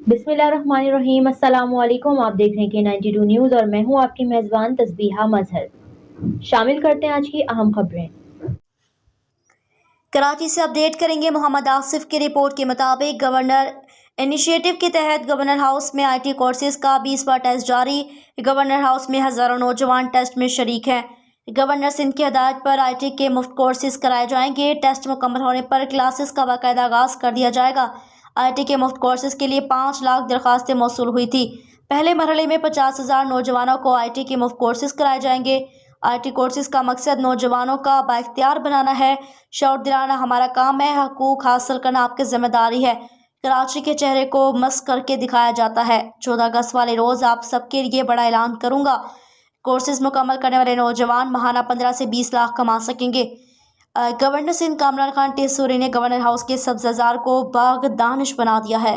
बिस्मिल्लाहिर्रहमानिर्रहीम। अस्सलाम वालेकुम। आप देख रहे हैं K92 न्यूज़ और मैं हूं आपकी मेज़बान तस्बीहा मजहर। शामिल करते हैं आज की अहम खबरें। कराची से अपडेट करेंगे। मोहम्मद आसिफ की रिपोर्ट के मुताबिक गवर्नर इनिशिएटिव के तहत गवर्नर हाउस में IT कोर्सेज का 20वां टेस्ट जारी। गवर्नर हाउस में हज़ारों नौजवान टेस्ट में शरीक हैं। गवर्नर सिंध की हदायत पर IT के मुफ्त कोर्सेज कराए जाएंगे। टेस्ट मुकम्मल होने पर क्लासेस का बाकायदा आगाज़ कर दिया जाएगा। IT के मुफ्त कोर्सेज के लिए 5 लाख दरख्वास्तें मौसूल हुई थी। पहले मरहले में 50,000 नौजवानों को IT के मुफ्त कोर्सेज कराए जाएंगे। IT कोर्सेज का मकसद नौजवानों का बाइख्तियार बनाना है। शऊर दिलाना हमारा काम है। हकूक हासिल करना आपकी जिम्मेदारी है। कराची के चेहरे को मस्क करके दिखाया जाता है। 14 अगस्त वाले रोज़ आप सबके लिए बड़ा ऐलान करूंगा। कोर्सेज मुकम्मल करने वाले नौजवान माहाना 15 से 20 लाख कमा सकेंगे। गवर्नर सिंध कामरान खान टिसूरी ने गवर्नर हाउस के सब्ज़ाजार को बाग दानिश बना दिया है।